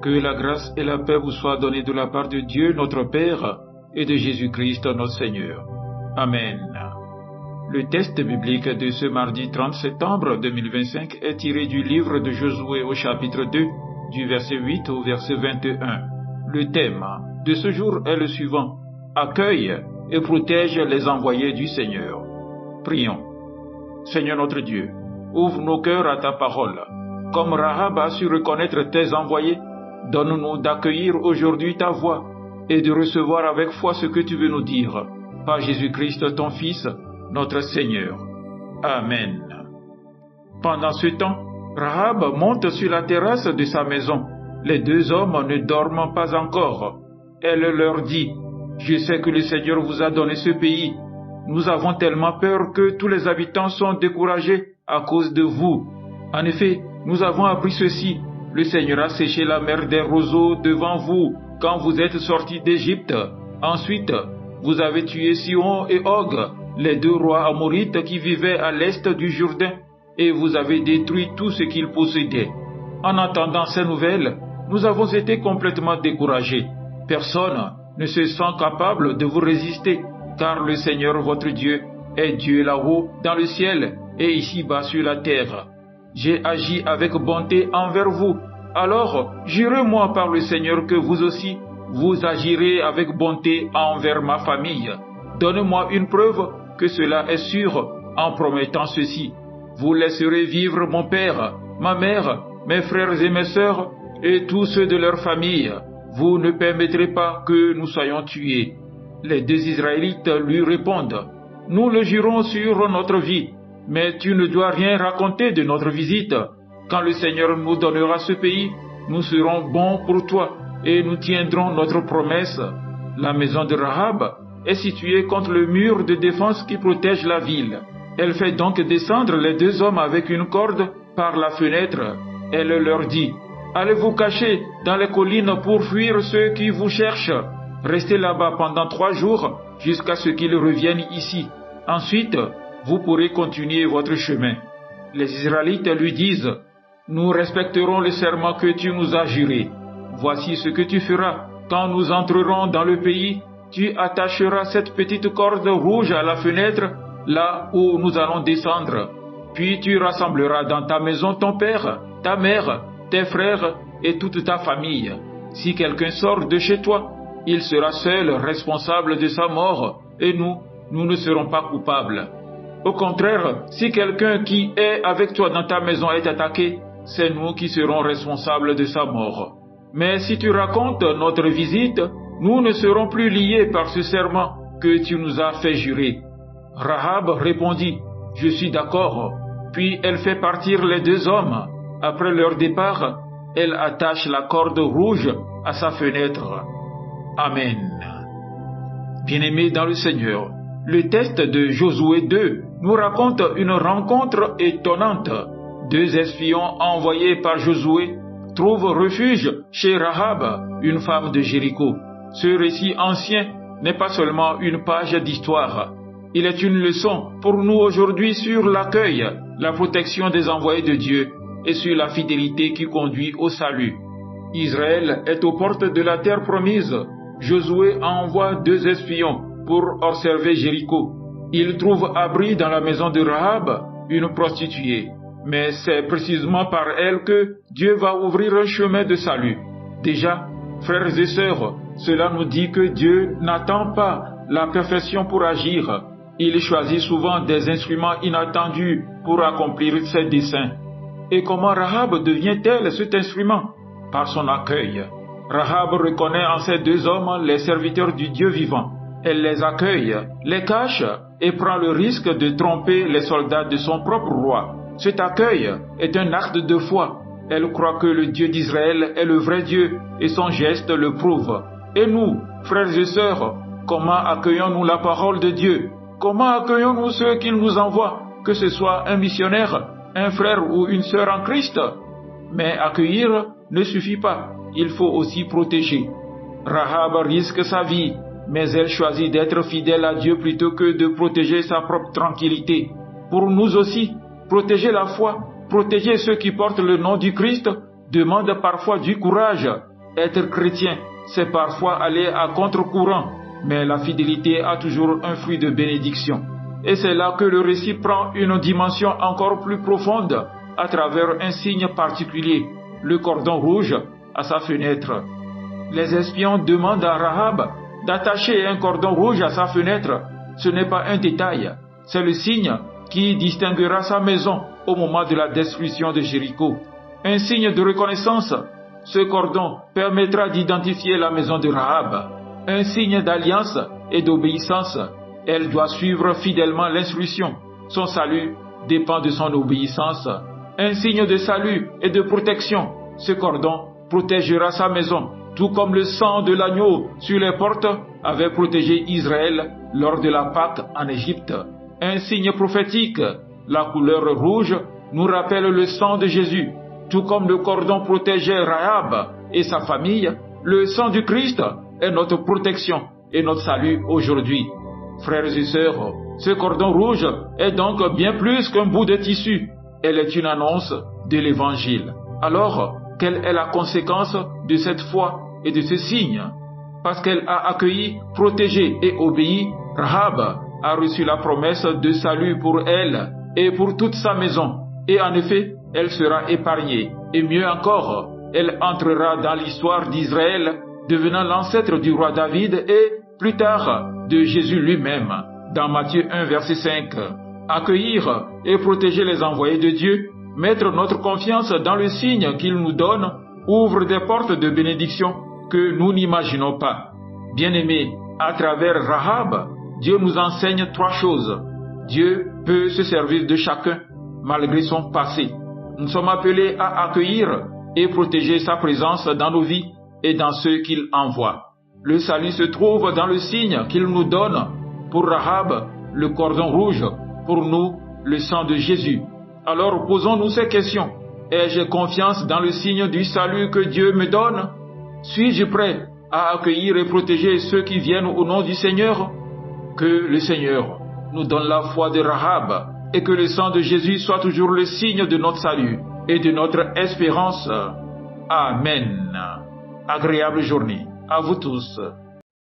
Que la grâce et la paix vous soient données de la part de Dieu notre Père et de Jésus-Christ notre Seigneur. Amen. Le texte biblique de ce mardi 30 septembre 2025 est tiré du livre de Josué au chapitre 2, du verset 8 au verset 21. Le thème de ce jour est le suivant: accueille et protège les envoyés du Seigneur. Prions. Seigneur notre Dieu, ouvre nos cœurs à ta parole. Comme Rahab a su reconnaître tes envoyés, donne-nous d'accueillir aujourd'hui ta voix et de recevoir avec foi ce que tu veux nous dire. Par Jésus-Christ, ton Fils, notre Seigneur. Amen. Pendant ce temps, Rahab monte sur la terrasse de sa maison. Les deux hommes ne dorment pas encore. Elle leur dit: je sais que le Seigneur vous a donné ce pays. Nous avons tellement peur que tous les habitants sont découragés à cause de vous. En effet, nous avons appris ceci: le Seigneur a séché la mer des roseaux devant vous quand vous êtes sortis d'Égypte. Ensuite, vous avez tué Sihon et Og, les deux rois amorites qui vivaient à l'est du Jourdain, et vous avez détruit tout ce qu'ils possédaient. En entendant ces nouvelles, nous avons été complètement découragés. Personne ne se sent capable de vous résister, car le Seigneur votre Dieu est Dieu là-haut dans le ciel et ici-bas sur la terre. J'ai agi avec bonté envers vous, alors jurez-moi par le Seigneur que vous aussi, vous agirez avec bonté envers ma famille. Donnez-moi une preuve que cela est sûr en promettant ceci: vous laisserez vivre mon père, ma mère, mes frères et mes sœurs et tous ceux de leur famille. Vous ne permettrez pas que nous soyons tués. Les deux Israélites lui répondent: nous le jurons sur notre vie, mais tu ne dois rien raconter de notre visite. Quand le Seigneur nous donnera ce pays, nous serons bons pour toi et nous tiendrons notre promesse. La maison de Rahab est située contre le mur de défense qui protège la ville. Elle fait donc descendre les deux hommes avec une corde par la fenêtre. Elle leur dit: allez vous cacher dans les collines pour fuir ceux qui vous cherchent. Restez là-bas pendant 3 jours jusqu'à ce qu'ils reviennent ici. Ensuite, vous pourrez continuer votre chemin. Les Israélites lui disent: nous respecterons le serment que tu nous as juré. Voici ce que tu feras. Quand nous entrerons dans le pays, tu attacheras cette petite corde rouge à la fenêtre, là où nous allons descendre. Puis tu rassembleras dans ta maison ton père, ta mère, tes frères et toute ta famille. Si quelqu'un sort de chez toi, il sera seul responsable de sa mort, et nous ne serons pas coupables. Au contraire, si quelqu'un qui est avec toi dans ta maison est attaqué, c'est nous qui serons responsables de sa mort. Mais si tu racontes notre visite, nous ne serons plus liés par ce serment que tu nous as fait jurer. Rahab répondit: je suis d'accord. Puis elle fait partir les deux hommes. Après leur départ, elle attache la corde rouge à sa fenêtre. Amen. Bien-aimés dans le Seigneur, le texte de Josué 2 nous raconte une rencontre étonnante. 2 espions envoyés par Josué trouvent refuge chez Rahab, une femme de Jéricho. Ce récit ancien n'est pas seulement une page d'histoire. Il est une leçon pour nous aujourd'hui sur l'accueil, la protection des envoyés de Dieu et sur la fidélité qui conduit au salut. Israël est aux portes de la terre promise. Josué envoie 2 espions pour observer Jéricho. Ils trouvent abri dans la maison de Rahab, une prostituée. Mais c'est précisément par elle que Dieu va ouvrir un chemin de salut. Déjà, frères et sœurs, cela nous dit que Dieu n'attend pas la perfection pour agir. Il choisit souvent des instruments inattendus pour accomplir ses desseins. Et comment Rahab devient-elle cet instrument? Par son accueil. Rahab reconnaît en ces 2 hommes les serviteurs du Dieu vivant. Elle les accueille, les cache et prend le risque de tromper les soldats de son propre roi. Cet accueil est un acte de foi. Elle croit que le Dieu d'Israël est le vrai Dieu et son geste le prouve. Et nous, frères et sœurs, comment accueillons-nous la parole de Dieu? Comment accueillons-nous ceux qu'il nous envoie, que ce soit un missionnaire, un frère ou une sœur en Christ? Mais accueillir ne suffit pas, il faut aussi protéger. Rahab risque sa vie, mais elle choisit d'être fidèle à Dieu plutôt que de protéger sa propre tranquillité. Pour nous aussi, protéger la foi, protéger ceux qui portent le nom du Christ, demande parfois du courage. Être chrétien, c'est parfois aller à contre-courant, mais la fidélité a toujours un fruit de bénédiction. Et c'est là que le récit prend une dimension encore plus profonde à travers un signe particulier, le cordon rouge à sa fenêtre. Les espions demandent à Rahab d'attacher un cordon rouge à sa fenêtre. Ce n'est pas un détail, c'est le signe qui distinguera sa maison au moment de la destruction de Jéricho. Un signe de reconnaissance, ce cordon permettra d'identifier la maison de Rahab. Un signe d'alliance et d'obéissance, elle doit suivre fidèlement l'instruction. Son salut dépend de son obéissance. Un signe de salut et de protection, ce cordon protégera sa maison, tout comme le sang de l'agneau sur les portes avait protégé Israël lors de la Pâque en Égypte. Un signe prophétique, la couleur rouge nous rappelle le sang de Jésus, tout comme le cordon protégeait Rahab et sa famille. Le sang du Christ est notre protection et notre salut aujourd'hui. Frères et sœurs, ce cordon rouge est donc bien plus qu'un bout de tissu. Elle est une annonce de l'Évangile. Alors, quelle est la conséquence de cette foi et de ce signe? Parce qu'elle a accueilli, protégé et obéi, Rahab a reçu la promesse de salut pour elle et pour toute sa maison. Et en effet, elle sera épargnée. Et mieux encore, elle entrera dans l'histoire d'Israël, devenant l'ancêtre du roi David et, plus tard, de Jésus lui-même. Dans Matthieu 1, verset 5, accueillir et protéger les envoyés de Dieu, mettre notre confiance dans le signe qu'il nous donne, ouvre des portes de bénédiction que nous n'imaginons pas. Bien-aimés, à travers Rahab, Dieu nous enseigne 3 choses. Dieu peut se servir de chacun, malgré son passé. Nous sommes appelés à accueillir et protéger sa présence dans nos vies et dans ceux qu'il envoie. Le salut se trouve dans le signe qu'il nous donne. Pour Rahab, le cordon rouge. Pour nous, le sang de Jésus. Alors posons-nous ces questions. Ai-je confiance dans le signe du salut que Dieu me donne? Suis-je prêt à accueillir et protéger ceux qui viennent au nom du Seigneur? Que le Seigneur nous donne la foi de Rahab et que le sang de Jésus soit toujours le signe de notre salut et de notre espérance. Amen. Agréable journée à vous tous.